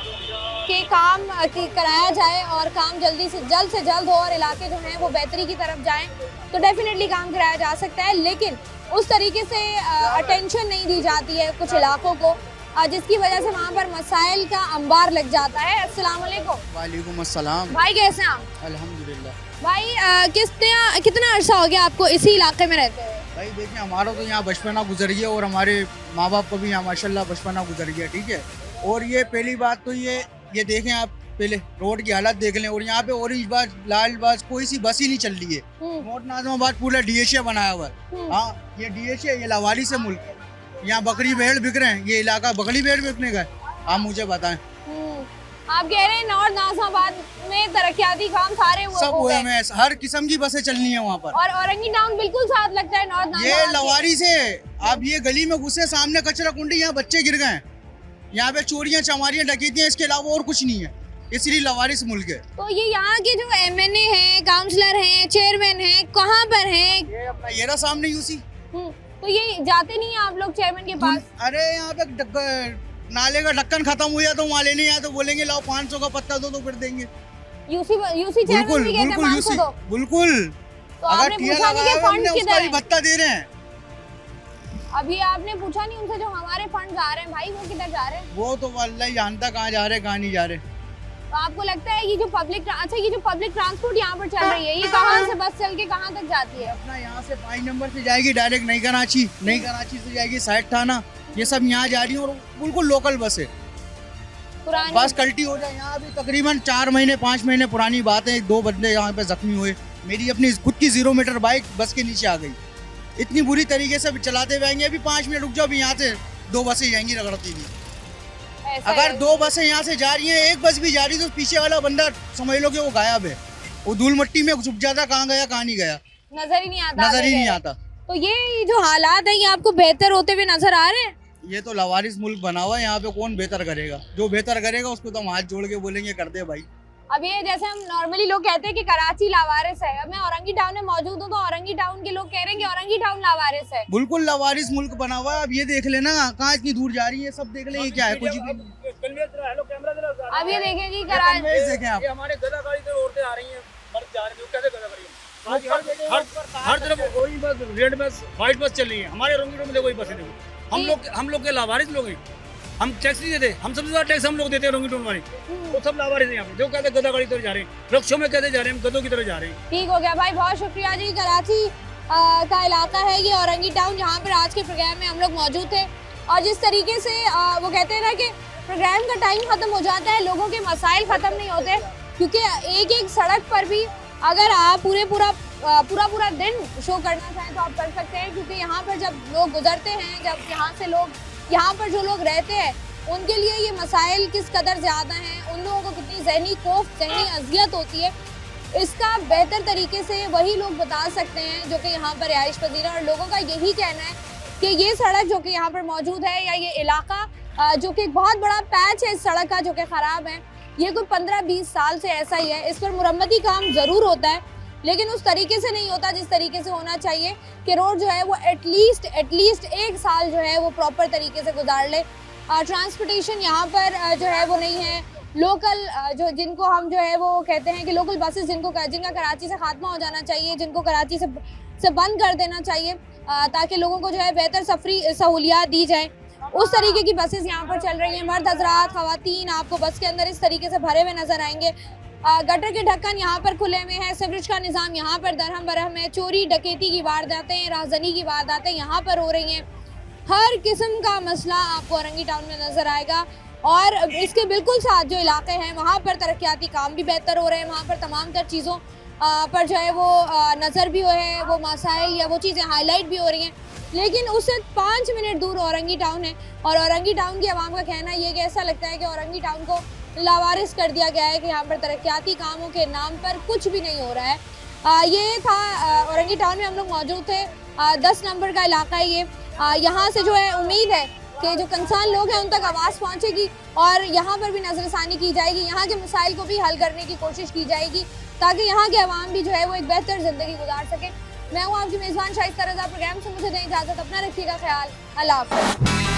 कि काम कराया जाए और काम जल्द से जल्द हो और इलाके जो हैं वो बेहतरी की तरफ जाएं तो डेफिनेटली काम कराया जा सकता है, लेकिन उस तरीके से अटेंशन नहीं दी जाती है कुछ इलाकों को। जिसकी वजह से वहाँ पर मसाइल का अंबार लग जाता है। अस्सलाम वालेकुम। वालेकुम अस्सलाम। भाई कैसे हैं आप? अल्हम्दुलिल्लाह। भाई कितना अरसा हो गया आपको इसी इलाके में रहते हुए? भाई देखिए हमारा तो यहाँ बचपना गुजर गया और हमारे माँ बाप को भी यहाँ माशाल्लाह बचपना गुजर गया, ठीक है। और ये पहली बात तो ये देखें आप, पहले रोड की हालत देख लें। और यहाँ पे ऑरेंज बाज, लाल बाज, कोई सी बस ही नहीं चल रही है। मोट नाजमाबाद पूरा DHA बनाया हुआ है। हाँ, ये DHA, ये लावारिस है मुल्क। यहाँ बकरी भेड़ बिक रहे हैं, ये इलाका बकरी भेड़ बिकने का है। आप मुझे बताएं। आप कह रहे हैं नॉर्थ नाजमाबाद में तरक्याती काम सारे सब हुए हैं, हर किस्म की बसें चलनी है वहाँ पर। और औरंगी टाउन बिल्कुल साथ लगता है नॉर्थ नाजमाबाद। ये लवारी से आप ये गली में घुसे, सामने कचरा कुंडी, यहाँ बच्चे गिर गए हैं। यहाँ पे चोरियां चमारियां डकैतियां, इसके अलावा और कुछ नहीं है। इसलिए लवारिस मुल्क है। तो ये यहाँ के जो MNA हैं, काउंसलर हैं, चेयरमैन हैं, कहाँ पर हैं? ये अपना ये रहा सामने यूसी। तो ये जाते नहीं हैं आप लोग चेयरमैन के पास? अरे यहाँ पे नाले का ढक्कन खत्म हुआ तो वहाँ लेने आया तो बोलेंगे लाओ 500 का पत्ता दो तो फिर देंगे। यूसी चेयरमैन भी कहते हैं 500 दो। बिल्कुल। तो आपने पूछा नहीं कि फंड किधर है? भत्ता दे रहे हैं। अभी आपने पूछा नहीं उनसे जो हमारे फंड आ रहे हैं भाई वो किधर जा रहे हैं? वो तो अल्लाह ही जानता कहाँ जा रहे कहाँ नहीं जा रहे। तो आपको लगता है ये जो पब्लिक ट्रांसपोर्ट यहाँ पर चल रही है, ये कहाँ से बस चल के कहाँ तक जाती है? अपना यहाँ से 5 नंबर से जाएगी डायरेक्ट नई कराची से जाएगी साइड थाना, ये सब यहाँ जा रही है। और बिल्कुल लोकल बस है। बस कल्टी हो जाए। यहाँ अभी तकरीबन 4 महीने 5 महीने पुरानी बात है, 2 बंदे यहाँ पे जख्मी हुए। मेरी अपनी खुद की 0 मीटर बाइक बस के नीचे आ गई। इतनी बुरी तरीके से चलाते हुए आएंगे। अभी 5 मिनट रुक जाओ, अभी यहाँ से 2 बसें जाएंगी रगड़ती हुई। अगर 2 बसें यहाँ से जा रही हैं, एक बस भी जा रही तो पीछे वाला बंदा समझ लो कि वो गायब है। वो धूल मट्टी में छुप जाता, कहाँ गया कहाँ नहीं गया नजर ही नहीं आता। तो ये जो हालात है ये आपको बेहतर होते हुए नजर आ रहे हैं? ये तो लवारिस मुल्क बना हुआ है, यहाँ पे कौन बेहतर करेगा? जो बेहतर करेगा उसको तो हम हाथ जोड़ के बोलेंगे कर दे भाई। अब ये जैसे हम नॉर्मली लोग कहते हैं कि कराची लावारिस है, अब मैं औरंगी टाउन में मौजूद हूँ तो औरंगी टाउन के लोग कह रहे हैं कि औरंगी टाउन लावारिस है। बिल्कुल लवारिस मुल्क बना हुआ है। अब ये देख लेना कहाँ इतनी दूर जा रही है, सब देख ले। ये क्या है? कुछ भी। अब ये देखें जी कराची देखें आप, हमारे गधा गाड़ी से औरतें आ रही हैं, मर्द जा रहे हैं, कैसे गधा गाड़ी? हर तरफ वही बस, रेड बस, व्हाइट बस चल रही है। हमारे औरंगी टाउन में वही बसें देखो। हम लोग के लावारिस लोग हैं। हम टैक्स नहीं देते, हम सबसे ज्यादा टैक्स हम लोग देते हैं औरंगी टाउन वाले। वो सब लावारिस हैं यहाँ पे। जो कहते हैं गधा गाड़ी तरफ जा रहे हैं, रिक्शों में कैसे जा रहे हैं, हम गधों की तरफ जा रहे हैं। ठीक हो गया भाई, बहुत शुक्रिया जी। कराची का इलाका है ये औरंगी टाउन, जहाँ पर आज के प्रोग्राम में हम लोग मौजूद थे। और जिस तरीके से वो कहते हैं ना कि प्रोग्राम का टाइम खत्म हो जाता है, लोगों के मसाइल खत्म नहीं होते, क्योंकि एक सड़क पर भी अगर आप पूरा दिन शो करना चाहें तो आप कर सकते हैं। क्योंकि यहाँ पर जब लोग गुजरते हैं, जब यहाँ पर जो लोग रहते हैं, उनके लिए ये मसाइल किस कदर ज़्यादा हैं, उन लोगों को कितनी ज़हनी खौफ, ज़हनी अजियत होती है, इसका बेहतर तरीके से वही लोग बता सकते हैं जो कि यहाँ पर रिहाइश पजीर है। और लोगों का यही कहना है कि ये सड़क जो कि यहाँ पर मौजूद है, या ये इलाका जो कि एक बहुत बड़ा पैच है इस सड़क का जो कि ख़राब है, ये कोई 15-20 साल से ऐसा ही है। इस पर मुरम्मती काम ज़रूर होता है, लेकिन उस तरीके से नहीं होता जिस तरीके से होना चाहिए कि रोड जो है वो एटलीस्ट 1 साल जो है वो प्रॉपर तरीके से गुजार ले। ट्रांसपोर्टेशन यहाँ पर जो है वो नहीं है। लोकल जो जिनको हम जो है वो कहते हैं कि लोकल बसेस जिनका कराची से खात्मा हो जाना चाहिए, जिनको कराची से बंद कर देना चाहिए, ताकि लोगों को जो है बेहतर सफरी सहूलियात दी जाए, उस तरीके की बसेस यहाँ पर चल रही हैं। मर्द हजरात, खवातीन आपको बस के अंदर इस तरीके से भरे हुए नजर आएंगे। गटर के ढक्कन यहाँ पर खुले हुए हैं, सीवरेज का निज़ाम यहाँ पर दरहम बरहम है, चोरी डकैती की वारदातें, राहजनी की वारदातें यहाँ पर हो रही हैं। हर किस्म का मसला आपको औरंगी टाउन में नज़र आएगा। और इसके बिल्कुल साथ जो इलाके हैं वहाँ पर तरक्याती काम भी बेहतर हो रहे हैं, वहाँ पर तमाम तर चीज़ों पर जो है वो नज़र भी हो है, वो मसाइल या वो चीज़ें हाईलाइट भी हो रही हैं। लेकिन उससे 5 मिनट दूर औरंगी टाउन है, और औरंगी टाउन की आवाम का कहना ये कि ऐसा लगता है कि औरंगी टाउन को लावारिस कर दिया गया है, कि यहाँ पर तरक्याती कामों के नाम पर कुछ भी नहीं हो रहा है। ये था औरंगी टाउन में हम लोग मौजूद थे। 10 नंबर का इलाका है ये। यहाँ से जो है उम्मीद है कि जो कंसर्न लोग हैं उन तक आवाज़ पहुँचेगी और यहाँ पर भी नज़रसानी की जाएगी, यहाँ के मसाइल को भी हल करने की कोशिश की जाएगी, ताकि यहाँ के अवाम भी जो है वो एक बेहतर ज़िंदगी गुजार सके। मैं हूँ आपकी मेज़बान शाइस्ता रज़ा। प्रोग्राम से मुझे दें इजाज़त, अपना रखिएगा ख्याल। अल्लाह हाफ़िज़।